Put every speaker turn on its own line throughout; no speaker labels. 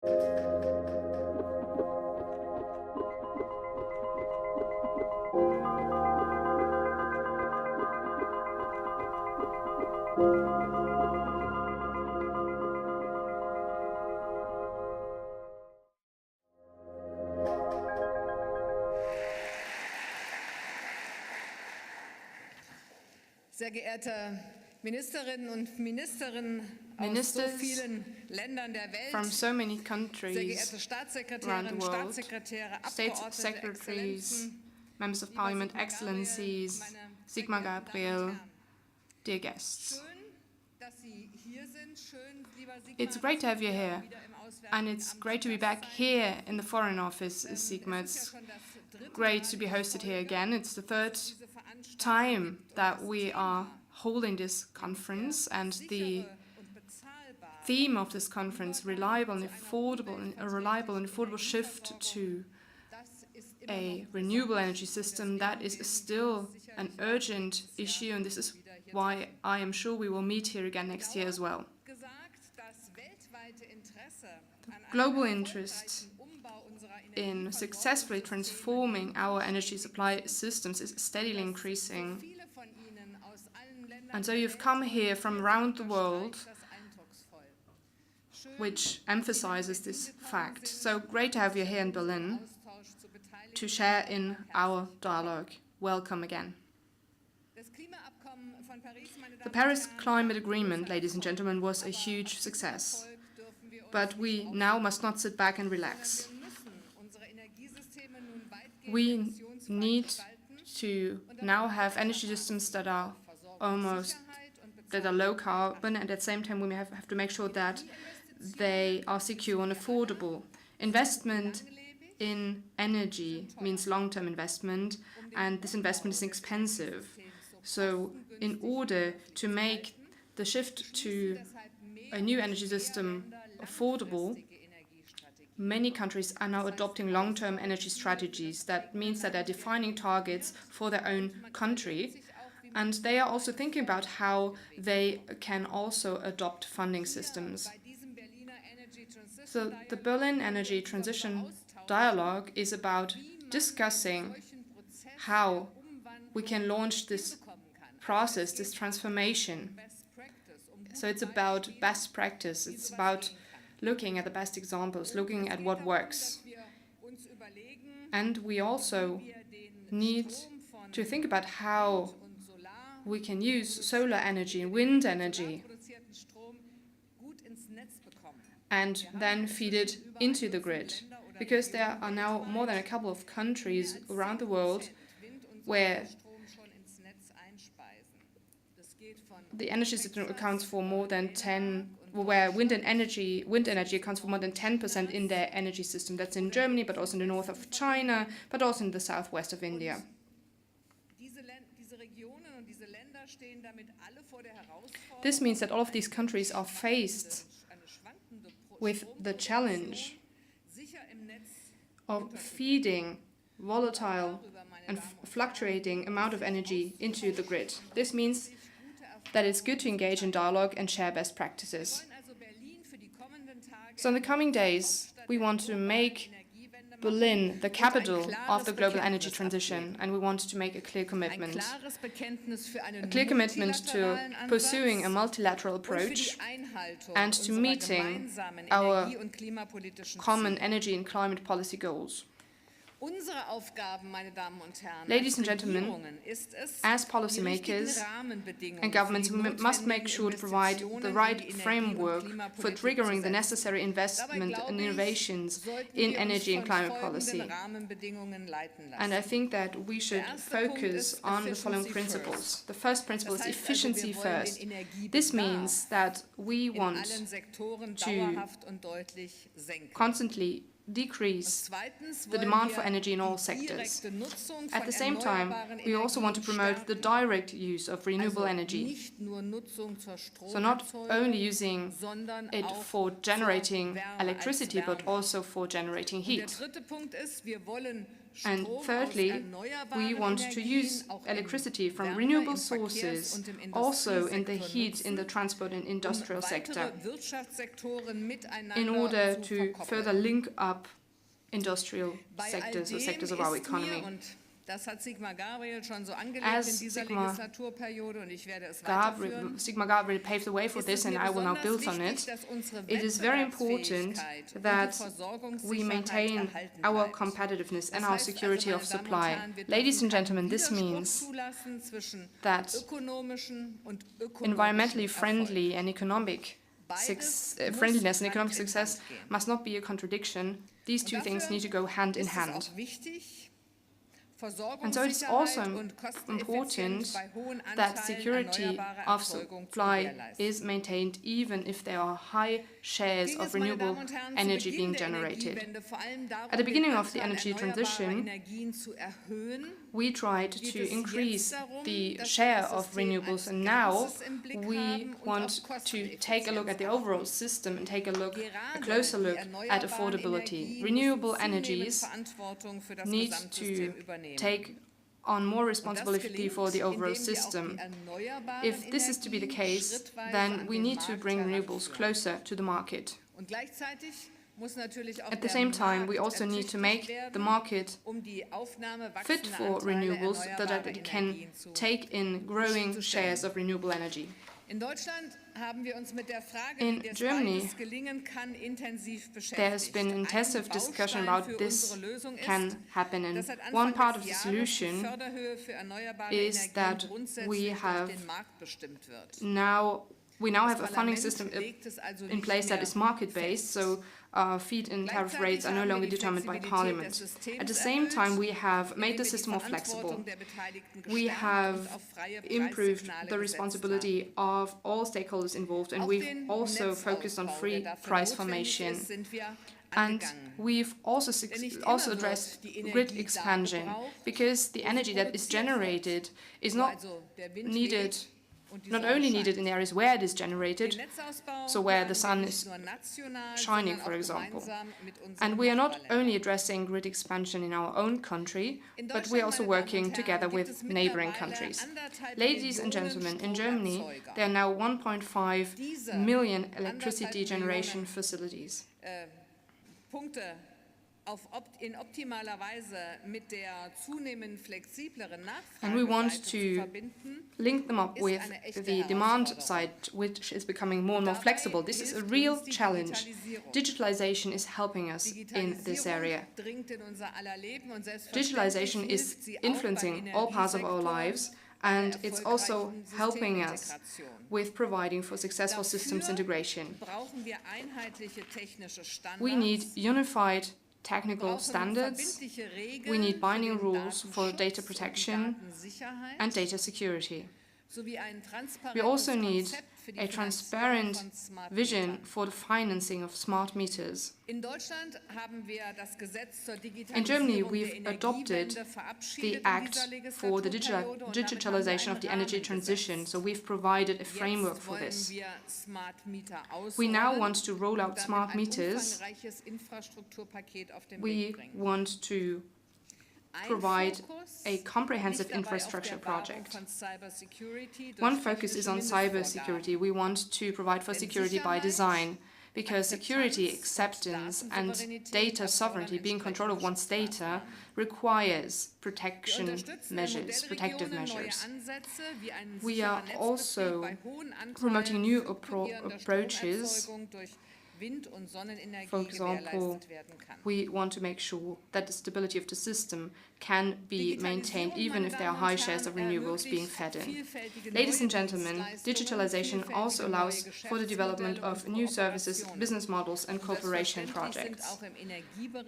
Sehr geehrte Ministerinnen und Ministerinnen aus so vielen Ländern der Welt,
from so many countries
sehr geehrte Staatssekretärinnen, Staatssekretäre,
State
Abgeordnete,
Secretaries,
Exzellenzen,
Members of
lieber
Parliament,
Sigmar
Excellencies,
Gabriel, meine
Sigmar
sehr geehrten Damen und
Gabriel,
Herren.
dear guests.
Schön, dass Sie hier sind. Schön, lieber Sigmar,
It's great to have you here,
wieder im Auswärtigen
and it's
Amt
great to be
zu
back
Gast sein.
here in the Foreign Office, Sigmar.
Es ist
It's
ja schon das dritte
great
Mal
to be
in
hosted here
Folge,
again. It's the third
dass diese Veranstaltung
time
gibt. Und
that
das
we are
Thema,
holding this conference, and the
sichere und bezahlbare
theme of this conference, reliable and a reliable and affordable shift to
das ist immer
a
noch
renewable energy system, that is still an urgent issue, and this is why I am sure we will meet here again next year as well.
gesagt, das weltweite Interesse an einem
Global interest
erfolgreichen Umbau unserer
in successfully transforming our energy supply systems is steadily increasing.
viele von Ihnen aus allen Ländern
And so you've come here from around the world,
das eindrucksvoll. Schön,
which emphasizes this fact. So great to have you here in Berlin
Austausch zu beteiligen.
to share in our dialogue. Welcome again.
Das Klimaabkommen von Paris, meine
The
Damen
Paris
und Herren,
Climate Agreement, ladies and gentlemen, was a huge success.
Erfolg dürfen wir uns
But we now must not sit back and relax.
wir müssen unsere Energiesysteme nun weitgehend
We
emissionsfrei
need
gestalten.
to now have energy systems that are almost that are low carbon, and at the same time we have to make sure that they are secure and affordable. Investment in energy means long-term investment, and this investment is expensive. So in order to make the shift to a new energy system affordable, many countries are now adopting long-term energy strategies. That means that they're defining targets for their own country, and they are also thinking about how they can also adopt funding systems. So the Berlin Energy Transition Dialogue is about discussing how we can launch this process, this transformation. So it's about best practice, it's about looking at the best examples, looking at what works. And we also need to think about how we can use solar energy and wind energy and then feed it into the grid. Because there are now more than a couple of countries around the world where the energy system accounts for more than 10, where wind energy accounts for more than 10% in their energy system. That's in Germany, but also in the north of China, but also in the southwest of India. This means that all of these countries are faced with the challenge of feeding volatile and fluctuating amount of energy into the grid. This means that it's good to engage in dialogue and share best practices. So in the coming days, we want to make Berlin the capital of the global energy transition, and we want to make a clear commitment to pursuing a multilateral approach and to meeting our common energy and climate policy goals. Ladies and gentlemen, as policymakers and governments, we must make sure to provide the right framework for triggering the necessary investment and innovations in energy and climate policy. And I think that we should focus on the following principles. The first principle is efficiency first. This means that we want to constantly decrease the demand for energy in all sectors. At the same time, we also want to promote the direct use of renewable energy. So not only using it for generating electricity, but also for generating heat. And thirdly, we want to use electricity from renewable sources also in the heat, in the transport and industrial sector in order to further link up industrial sectors or sectors of our economy.
Das hat Sigmar Gabriel schon so angelegt
As
in dieser Legislaturperiode und ich werde es weiterführen.
Sigmar Gabriel paved the way for this and I will now build on it. It is very important that we maintain our competitiveness and our security of supply. Ladies and gentlemen, this means that environmentally friendly and economic friendliness and economic success must not be a contradiction. These two things need to go hand in hand. And so it's also important that security of supply is maintained even if there are high shares of renewable energy being generated. At the beginning of the energy transition, we tried to increase the share of renewables, and now we want to take a look at the overall system and take a closer look at affordability. Renewable energies need to take on more responsibility for the overall system. If this is to be the case, then we need to bring renewables closer to the market. At the same time, we also need to make the market fit for renewables so that it can take in growing shares of renewable energy. In Germany, there has been intensive discussion about this can happen, and one part of the solution is that we now have a funding system in place that is market-based, so feed-in tariff rates are no longer determined by Parliament. At the same time, we have made the system more flexible. We have improved the responsibility of all stakeholders involved, and we've also focused on free price formation. And we've also addressed grid expansion, because the energy that is generated is not only needed in areas where it is generated, so where the sun is shining, for example. And we are not only addressing grid expansion in our own country, but we are also working together with neighboring countries. Ladies and gentlemen, in Germany, there are now 1.5 million electricity generation facilities. And we want to link them up with the demand side, which is becoming more and more flexible. This is a real challenge. Digitalization is helping us in this area. Digitalization is influencing all parts of our lives, and it's also helping us with providing for successful systems integration. We need unified technical standards, we need binding rules for data protection and data security. We also need a transparent vision for the financing of smart meters. In Germany, we've adopted the Act for the digitalization of the energy transition, so we've provided a framework for this. We now want to roll out smart meters. We want to provide a comprehensive infrastructure project. One focus is on cybersecurity. We want to provide for security by design, because security, acceptance, and data sovereignty, being control of one's data, requires protective measures. We are also promoting new approaches. For example, we want to make sure that the stability of the system can be maintained even if there are high shares of renewables being fed in. Ladies and gentlemen, digitalization also allows for the development of new services, business models, and cooperation projects.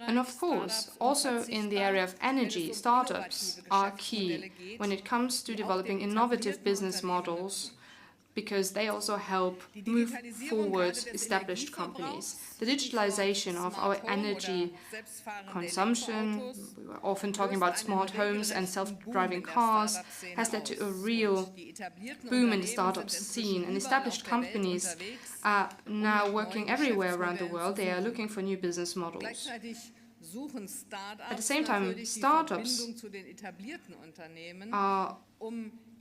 And of course, also in the area of energy, startups are key when it comes to developing innovative business models, because they also help move forward established companies. The digitalization of our energy consumption, we were often talking about smart homes and self-driving cars, has led to a real boom in the startup scene, and established companies are now working everywhere around the world. They are looking for new business models.
suchen Start-ups
At the same time,
natürlich die
startups
Verbindung zu den etablierten Unternehmen,
are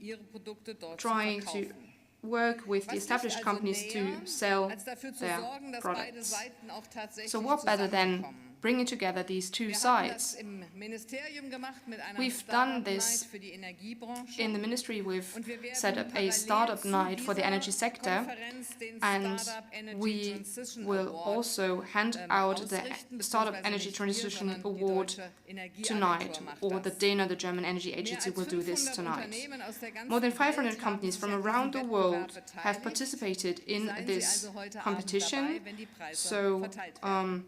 ihre Produkte dort
trying
zu
to
verkaufen.
work with the established companies to sell
als dafür zu
their
sorgen, dass beide
products.
Seiten auch tatsächlich
So what better than
zusammenkommen.
bringing together these two
Wir haben das
sides?
im Ministerium gemacht mit einer
We've done
Start-up Night
this
für die Energiebranche.
in the ministry. We've
Und wir werden
set up a
parallel
startup
zu
night for the
dieser
energy sector,
Konferenz den
and
Startup Energy
we
Transition
will
Award,
also hand out the
ausrichten,
Startup
beziehungsweise
Energy
nicht wir,
Transition
sondern die
Award
Deutsche Energieagentur
tonight,
macht
or
das.
the DENA, the German Energy
Mehr
Agency,
als
will do this
500
tonight.
Unternehmen aus der ganzen
More than
Welt
500
haben
companies
sich
from
an diesem
around the
Wettbewerb
world
beteiligt.
have participated in
Seien Sie
this
also heute Abend
competition.
dabei, wenn die Preise
So,
verteilt werden.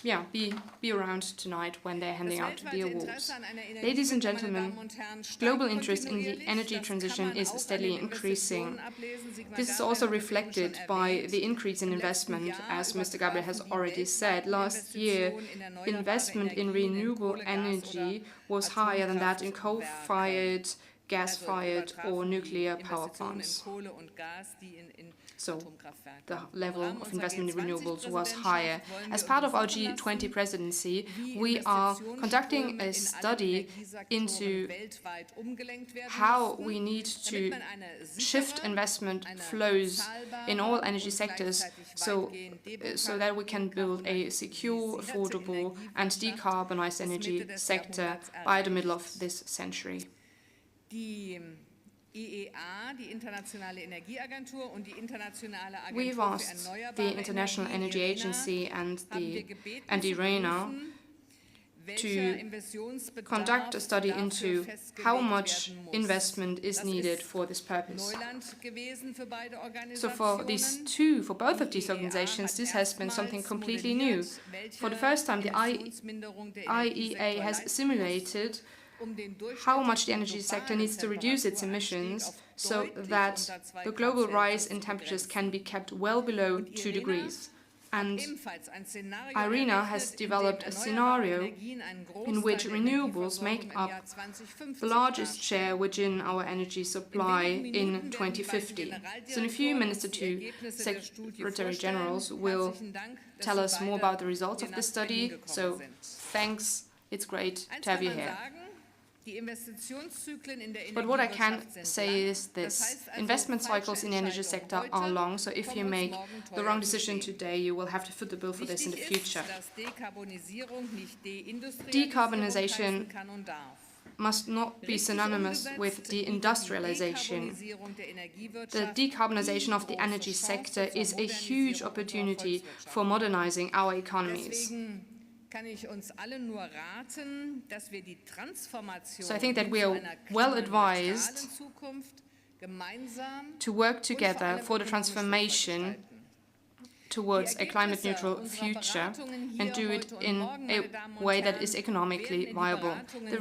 yeah, be around tonight when they're handing out the
weltweite
awards.
Interesse an einer
Ladies and
Energiewende, meine
gentlemen,
Damen und Herren, steigt
global interest in the
kontinuierlich.
energy
Das kann
transition
man
is
auch an
steadily
den
increasing.
Investitionen ablesen. Sigmar
This is
Gabriel
also
hat das eben schon
reflected by
erwähnt.
the increase in
Im letzten
investment,
Jahr
as Mr. Gabriel has
übertrafen die
already said.
weltweiten
Last year,
Investitionen in erneuerbare
investment in
Energien,
renewable
Kohle, Gas
energy
oder
was higher than that in
Atomkraftwerke.
coal-fired, gas-fired,
Also
or
übertrafen
nuclear
die
power
Investitionen
plants.
in Kohle und Gas, die in
So,
Atomkraftwerke.
the
Im
level
Rahmen
of
unserer
investment in renewables was
G20-Präsidentschaft
higher.
wollen
As
wir
part of our
untersuchen
G20
lassen,
presidency,
wie
we are
Investitionsströme
conducting
in
a
allen
study
Energiesektoren
into
weltweit umgelenkt werden
how
müssten,
we need
damit
to
man eine
shift
sichere,
investment
eine
flows in all
zahlbare
energy
und
sectors
gleichzeitig
so,
weitgehend
so that we can build a secure, affordable and decarbonized energy sector by the middle of this century.
Die IEA, die Internationale Energieagentur und die Internationale
We've
Agentur für
asked
Erneuerbare
the International Energy
IRENA,
Agency and
haben wir
the
gebeten, zu
IRENA
prüfen,
to
welcher Investitionsbedarf
conduct a study
dafür
into
festgelegt
how much
werden muss.
investment is
Das
needed
ist
for this purpose.
Neuland gewesen für beide
So for both of these organizations, this has been something completely new. For the first time, the IEA has simulated how much the energy sector needs to reduce its emissions so that the global rise in temperatures can be kept well below 2 degrees. And IRENA has developed a scenario in which renewables make up the largest share within our energy supply in 2050. So in a few minutes, the two Secretary Generals will tell us more about the results of this study. So thanks, it's great to have you here. But what I can say is this: investment cycles in the energy sector are long, so if you make the wrong decision today, you will have to foot the bill for this in the future. Decarbonization must not be synonymous with deindustrialization. The decarbonization of the energy sector is a huge opportunity for modernizing our economies. So I think that we are well advised to work together for the transformation towards a climate-neutral future and do it in a way that is economically viable. The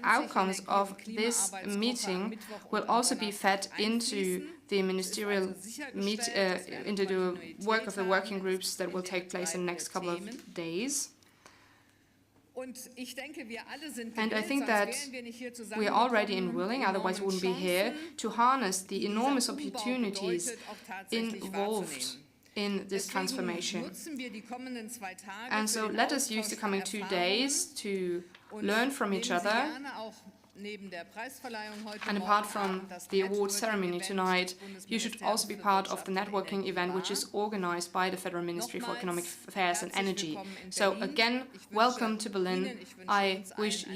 outcomes of this meeting will also be fed into the ministerial into the work of the working groups that will take place in the next couple of days. And I think that we are all ready and willing, otherwise we wouldn't be here, to harness the enormous opportunities involved in this transformation. And so let us use the coming 2 days to learn from each other. And apart from the award ceremony tonight, you should also be part of the networking event which is organized by the Federal Ministry for Economic Affairs and Energy. So again, welcome to Berlin. I wish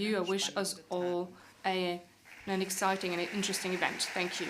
us all an exciting and interesting event. Thank you.